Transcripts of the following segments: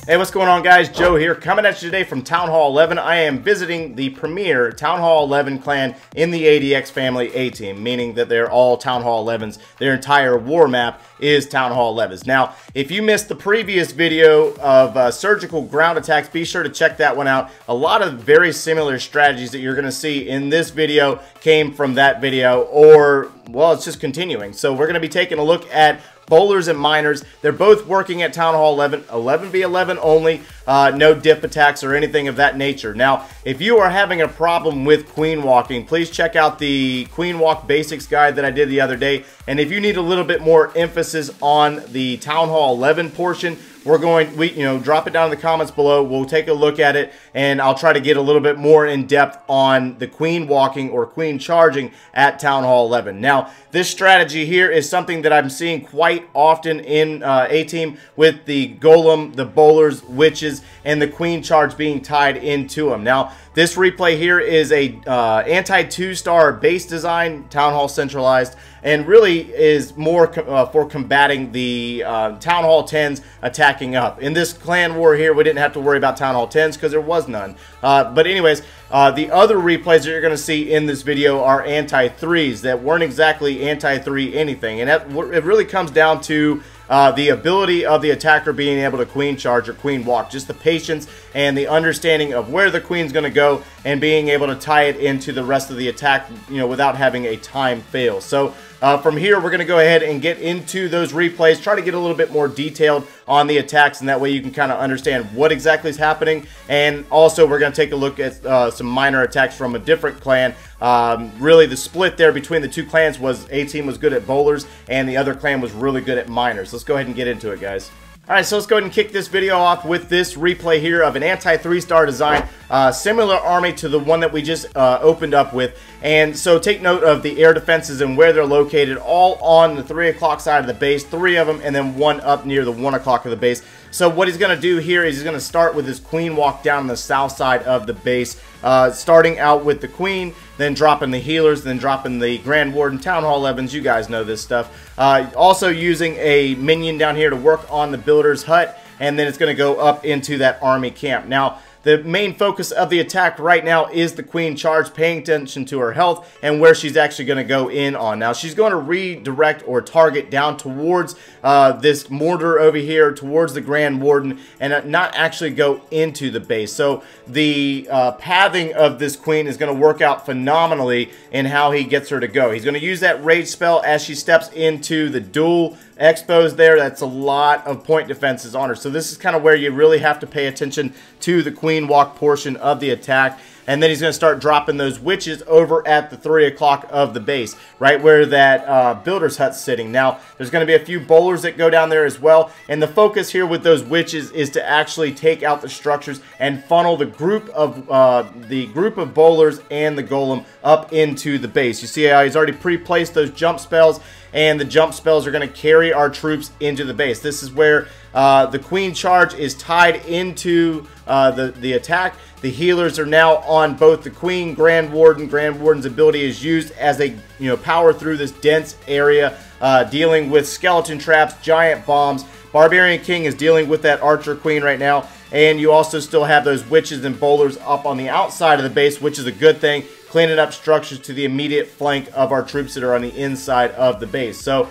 Hey, what's going on, guys? Joe here, coming at you today from Town Hall 11. I am visiting the premier Town Hall 11 clan in the ADX family A-Team, meaning that they're all Town Hall 11s. Their entire war map is Town Hall 11s. Now, if you missed the previous video of surgical ground attacks, be sure to check that one out. A lot of very similar strategies that you're going to see in this video came from that video, or, well, it's just continuing. So we're going to be taking a look at bowlers and miners. They're both working at Town Hall 11, 11v11 only, no dip attacks or anything of that nature. Now, if you are having a problem with queen walking, please check out the Queen Walk Basics guide that I did the other day. And if you need a little bit more emphasis on the Town Hall 11 portion, drop it down in the comments below. We'll take a look at it, and I'll try to get a little bit more in depth on the queen walking or queen charging at Town Hall 11. Now, this strategy here is something that I'm seeing quite often in A-Team with the golem, the bowlers, witches, and the queen charge being tied into them. Now, this replay here is a anti-2-star base design, Town Hall centralized, and really is more for combating the Town Hall 10s attacking up. In this clan war here, we didn't have to worry about Town Hall 10s because there was none. But anyways, the other replays that you're going to see in this video are anti-3s that weren't exactly anti-3 anything. And it really comes down to the ability of the attacker being able to queen charge or queen walk, just the patience and the understanding of where the queen's going to go and being able to tie it into the rest of the attack, without having a time fail. So from here, we're going to go ahead and get into those replays, try to get a little bit more detailed on the attacks, and that way you can kind of understand what exactly is happening. And also, we're going to take a look at some minor attacks from a different clan. Really, the split there between the two clans was A-Team was good at bowlers, and the other clan was really good at miners. Let's go ahead and get into it, guys. Alright, so let's go ahead and kick this video off with this replay here of an anti-3-star design, similar army to the one that we just opened up with. And so take note of the air defenses and where they're located, all on the 3 o'clock side of the base, 3 of them, and then 1 up near the 1 o'clock of the base. So what he's going to do here is he's going to start with his queen walk down the south side of the base, starting out with the queen, then dropping the healers, then dropping the Grand Warden, Town Hall 11s. You guys know this stuff. Also using a minion down here to work on the builder's hut, and then it's going to go up into that army camp. Now, the main focus of the attack right now is the queen charge, paying attention to her health and where she's actually going to go in on. Now, she's going to redirect or target down towards this mortar over here, towards the Grand Warden, and not actually go into the base. So the pathing of this queen is going to work out phenomenally in how he gets her to go. He's going to use that rage spell as she steps into the dual expos there. That's a lot of point defenses on her. So this is kind of where you really have to pay attention to the queen walk portion of the attack. And then he's going to start dropping those witches over at the 3 o'clock of the base, right where that builder's hut's sitting. Now, there's going to be a few bowlers that go down there as well. And the focus here with those witches is to actually take out the structures and funnel the group of bowlers and the golem up into the base. You see how he's already pre-placed those jump spells, and the jump spells are going to carry our troops into the base. This is where the queen charge is tied into the attack. The healers are now on both the queen, Grand Warden. Grand Warden's ability is used as they power through this dense area, dealing with skeleton traps, giant bombs. Barbarian King is dealing with that archer queen right now, and you also still have those witches and bowlers up on the outside of the base, which is a good thing, cleaning up structures to the immediate flank of our troops that are on the inside of the base. So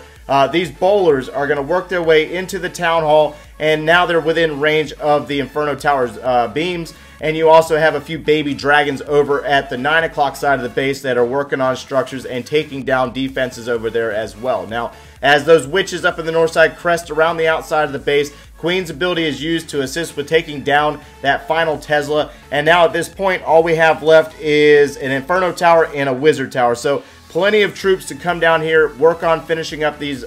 these bowlers are going to work their way into the town hall, and now they're within range of the Inferno Tower's beams. And you also have a few baby dragons over at the 9 o'clock side of the base that are working on structures and taking down defenses over there as well. Now, as those witches up in the north side crest around the outside of the base, Queen's ability is used to assist with taking down that final Tesla. And now at this point, all we have left is an Inferno Tower and a Wizard Tower. So plenty of troops to come down here, work on finishing up these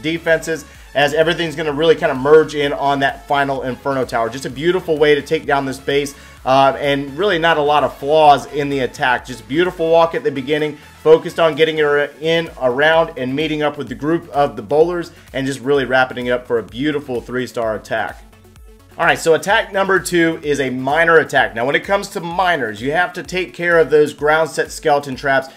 defenses, as everything's going to really kind of merge in on that final Inferno Tower. Just a beautiful way to take down this base, and really not a lot of flaws in the attack. Just beautiful walk at the beginning, focused on getting her in, around, and meeting up with the group of the bowlers, and just really wrapping it up for a beautiful 3-star attack. Alright, so attack number 2 is a miner attack. Now when it comes to miners, you have to take care of those ground set skeleton traps.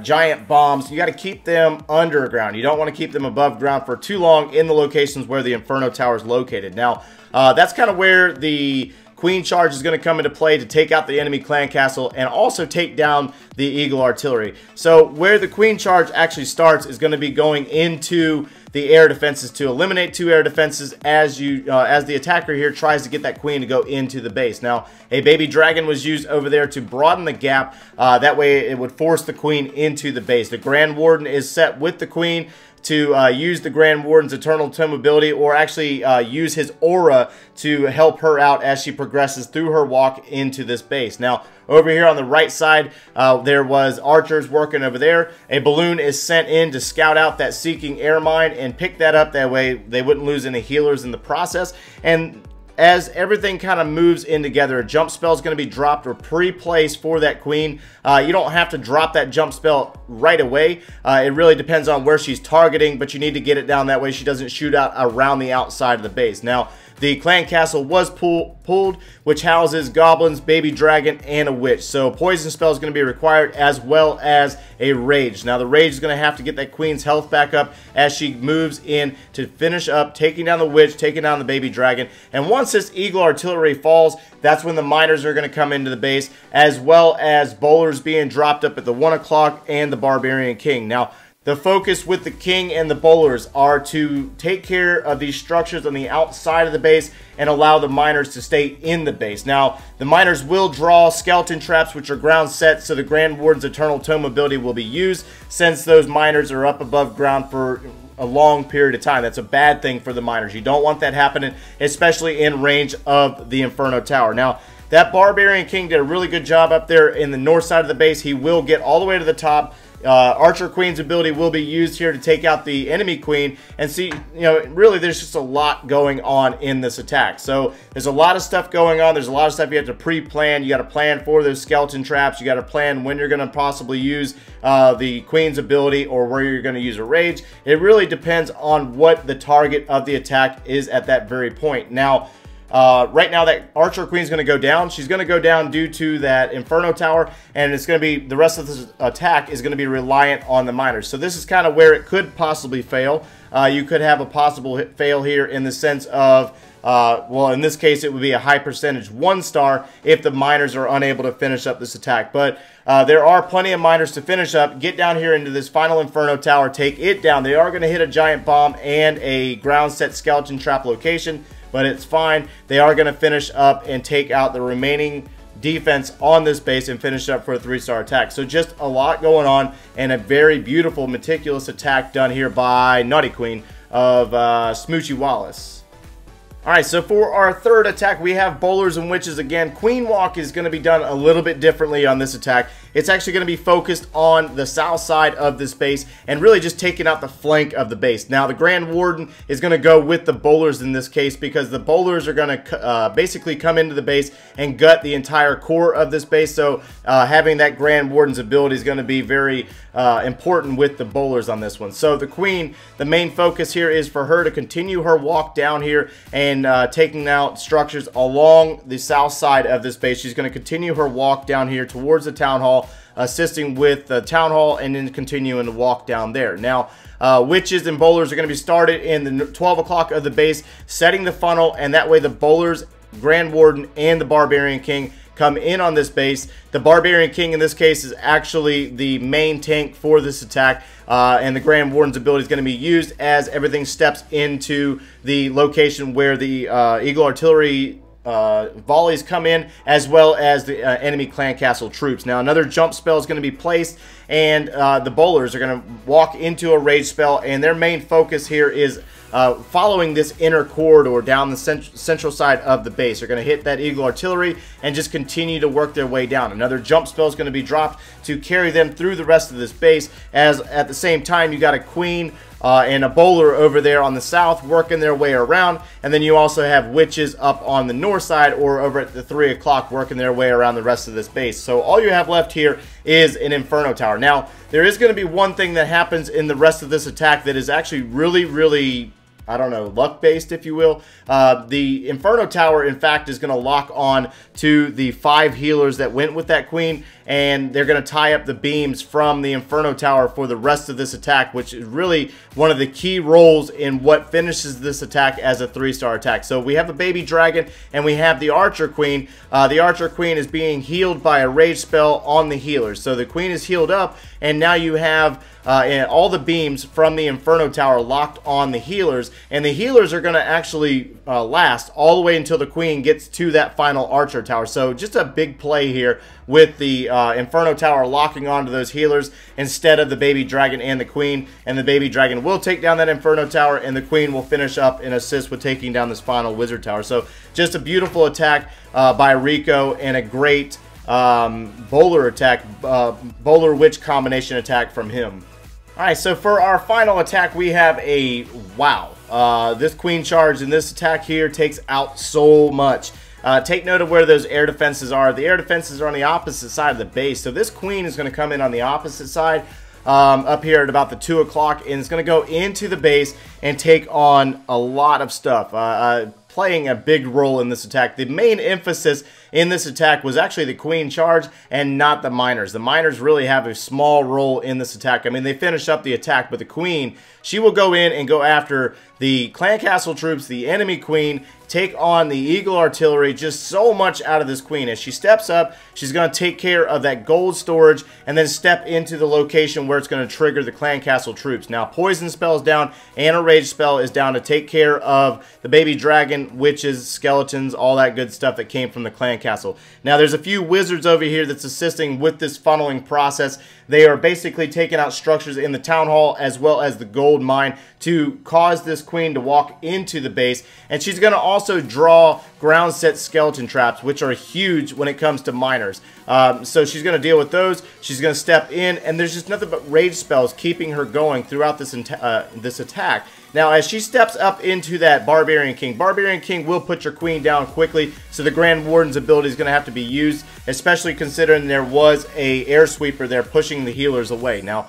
giant bombs. You got to keep them underground. You don't want to keep them above ground for too long in the locations where the Inferno Tower is located. Now, that's kind of where the Queen Charge is going to come into play to take out the enemy clan castle and also take down the Eagle Artillery. So where the Queen Charge actually starts is going to be going into the air defenses to eliminate 2 air defenses as the attacker here tries to get that queen to go into the base. Now, a baby dragon was used over there to broaden the gap. That way it would force the queen into the base. The Grand Warden is set with the queen to use the Grand Warden's Eternal Tome ability, or actually use his aura to help her out as she progresses through her walk into this base. Now, over here on the right side, there was archers working over there. A balloon is sent in to scout out that seeking air mine and pick that up. That way they wouldn't lose any healers in the process. And as everything kind of moves in together, a jump spell is going to be dropped or pre-placed for that queen. You don't have to drop that jump spell right away. It really depends on where she's targeting, but you need to get it down that way she doesn't shoot out around the outside of the base. Now, the clan castle was pulled, which houses goblins, baby dragon, and a witch. So poison spell is going to be required, as well as a rage. Now the rage is going to have to get that queen's health back up as she moves in to finish up taking down the witch, taking down the baby dragon. And once this Eagle Artillery falls, that's when the miners are going to come into the base, as well as bowlers being dropped up at the 1 o'clock and the Barbarian King. Now, the focus with the king and the bowlers are to take care of these structures on the outside of the base and allow the miners to stay in the base. Now, the miners will draw skeleton traps, which are ground set, so the Grand Warden's Eternal Tome ability will be used since those miners are up above ground for a long period of time. That's a bad thing for the miners. You don't want that happening, especially in range of the Inferno Tower. Now, that Barbarian King did a really good job up there in the north side of the base. He will get all the way to the top. Archer Queen's ability will be used here to take out the enemy queen. And see, you know, really there's just a lot going on in this attack. So there's a lot of stuff going on. There's a lot of stuff you have to pre-plan. You got to plan for those skeleton traps. You got to plan when you're going to possibly use the queen's ability or where you're going to use a rage. It really depends on what the target of the attack is at that very point. Now, right now that Archer Queen is going to go down. She's going to go down due to that Inferno Tower, and it's going to be, the rest of this attack is going to be reliant on the miners. So this is kind of where it could possibly fail. You could have a possible fail here in the sense of, well, in this case, it would be a high percentage 1-star if the miners are unable to finish up this attack. But there are plenty of miners to finish up. Get down here into this final Inferno Tower, take it down. They are going to hit a giant bomb and a ground set skeleton trap location, but it's fine. They are going to finish up and take out the remaining defense on this base and finish up for a 3-star attack. So just a lot going on, and a very beautiful, meticulous attack done here by Naughty Queen of Smoochy Wallace. Alright, so for our third attack, we have bowlers and witches again. Queen Walk is going to be done a little bit differently on this attack. It's actually going to be focused on the south side of this base and really just taking out the flank of the base. Now, the Grand Warden is going to go with the bowlers in this case because the bowlers are going to basically come into the base and gut the entire core of this base. So having that Grand Warden's ability is going to be very important with the bowlers on this one. So the Queen, the main focus here is for her to continue her walk down here and taking out structures along the south side of this base. She's going to continue her walk down here towards the Town Hall, assisting with the Town Hall, and then continuing to walk down there. Now, witches and bowlers are going to be started in the 12 o'clock of the base, setting the funnel, and that way the bowlers, Grand Warden, and the Barbarian King come in on this base. The Barbarian King in this case is actually the main tank for this attack, and the Grand Warden's ability is going to be used as everything steps into the location where the Eagle Artillery volleys come in, as well as the enemy clan castle troops. Now, another jump spell is going to be placed, and the bowlers are going to walk into a rage spell, and their main focus here is following this inner corridor down the central side of the base. They're going to hit that Eagle Artillery and just continue to work their way down. Another jump spell is going to be dropped to carry them through the rest of this base, as at the same time you got a queen and a bowler over there on the south working their way around, and then you also have witches up on the north side or over at the 3 o'clock working their way around the rest of this base. So all you have left here is an Inferno Tower. Now, there is going to be one thing that happens in the rest of this attack that is actually really I don't know, luck-based, if you will. The Inferno Tower, in fact, is going to lock on to the 5 healers that went with that queen, and they're going to tie up the beams from the Inferno Tower for the rest of this attack, which is really one of the key roles in what finishes this attack as a 3-star attack. So we have a baby dragon, and we have the Archer Queen. The Archer Queen is being healed by a rage spell on the healers. So the queen is healed up, and now you have all the beams from the Inferno Tower locked on the healers, and the healers are going to actually last all the way until the queen gets to that final Archer Tower. So just a big play here with the Inferno Tower locking onto those healers instead of the baby dragon and the queen, and the baby dragon will take down that Inferno Tower, and the queen will finish up and assist with taking down this final wizard tower. So just a beautiful attack by Rico, and a great bowler attack, bowler witch combination attack from him. Alright, so for our final attack, we have a wow. This queen charge in this attack here takes out so much. Take note of where those air defenses are. The air defenses are on the opposite side of the base. So this queen is going to come in on the opposite side up here at about the 2 o'clock, and it's going to go into the base and take on a lot of stuff. Playing a big role in this attack. The main emphasis in this attack was actually the queen charge and not the miners. The miners really have a small role in this attack. I mean, they finish up the attack, but the queen, she will go in and go after the clan castle troops, the enemy queen, take on the eagle artillery. Just so much out of this queen. As she steps up, she's going to take care of that gold storage and then step into the location where it's going to trigger the clan castle troops. Now, poison spell is down and a rage spell is down to take care of the baby dragon, witches, skeletons, all that good stuff that came from the clan castle. Now, there's a few wizards over here that's assisting with this funneling process. They are basically taking out structures in the town hall as well as the gold mine to cause this queen to walk into the base, and she's going to also draw ground set skeleton traps, which are huge when it comes to miners. So she's going to deal with those. She's going to step in, and there's just nothing but rage spells keeping her going throughout this this attack. Now, as she steps up into that Barbarian King will put your queen down quickly, so the Grand Warden's ability is going to have to be used, especially considering there was a air sweeper there pushing the healers away. Now,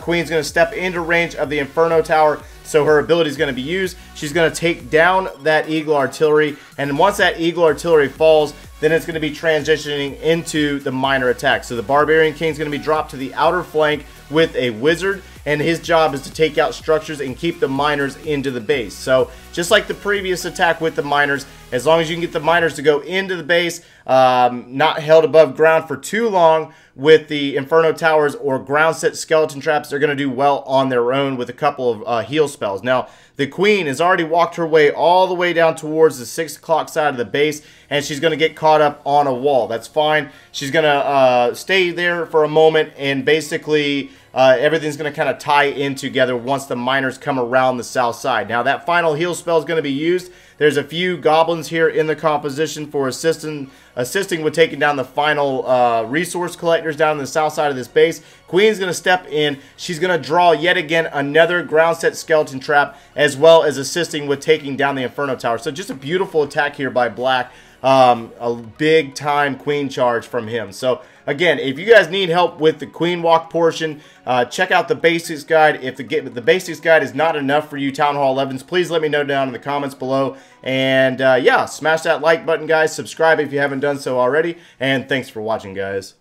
Queen's going to step into range of the Inferno Tower, so her ability is going to be used. She's going to take down that Eagle Artillery, and once that Eagle Artillery falls, then it's going to be transitioning into the miner attack. So the Barbarian King is going to be dropped to the outer flank with a wizard, and his job is to take out structures and keep the miners into the base. So just like the previous attack with the miners, as long as you can get the miners to go into the base, not held above ground for too long with the Inferno Towers or ground set skeleton traps, they're going to do well on their own with a couple of heal spells. Now, the Queen has already walked her way all the way down towards the 6 o'clock side of the base, and she's going to get caught up on a wall. That's fine. She's going to stay there for a moment, and basically everything's going to kind of tie in together once the miners come around the south side. Now, that final heal spell is going to be used. There's a few goblins here in the composition for assisting with taking down the final resource collectors down on the south side of this base. Queen's going to step in. She's going to draw yet again another ground set skeleton trap, as well as assisting with taking down the Inferno Tower. So just a beautiful attack here by Black. A big time queen charge from him. So again, if you guys need help with the queen walk portion, check out the basics guide. If the basics guide is not enough for you Town Hall 11s, please let me know down in the comments below. And yeah, smash that like button, guys. Subscribe if you haven't done so already. And thanks for watching, guys.